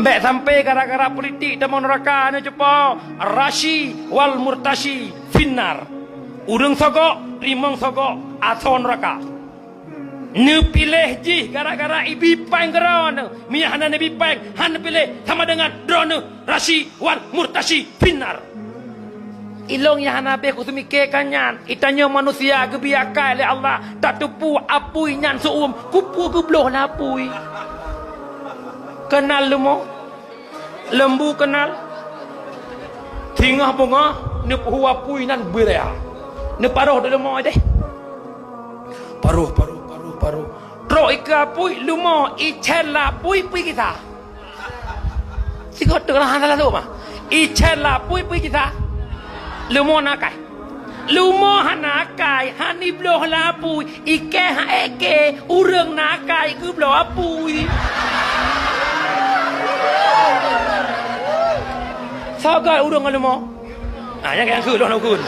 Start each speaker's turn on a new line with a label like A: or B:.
A: Mbak sampai gara-gara politik dan neraka ni cepa rashi wal murtashi finnar. Urang sogok, rimong sogok, atau neraka. Ne pilih ji gara-gara ibi pang geron. Mia hana nabi pang, hana pilih sama dengan drone rashi wal murtashi finnar. Ilong yang hana be ku semikirkan nyan. Itanya manusia kebiakai oleh Allah. Tak tupu apui nyan suum. Kupu gebloh lah apui. Kenal lemo? Lembu kenal? Tingah bunga? Ni puhua pui nan berea. Ni paruh dah lemo deh. Paruh. Tro ika pui lumo ichela pui kita. Sikot lah hana lalu mah. Ichela pui kita. Lumo nakai. Lumo hanakai hani bloh lapui. Ike ha eke urang nakai ku bloh apui. Sagai urang lumo. Ah yang ku loh kun.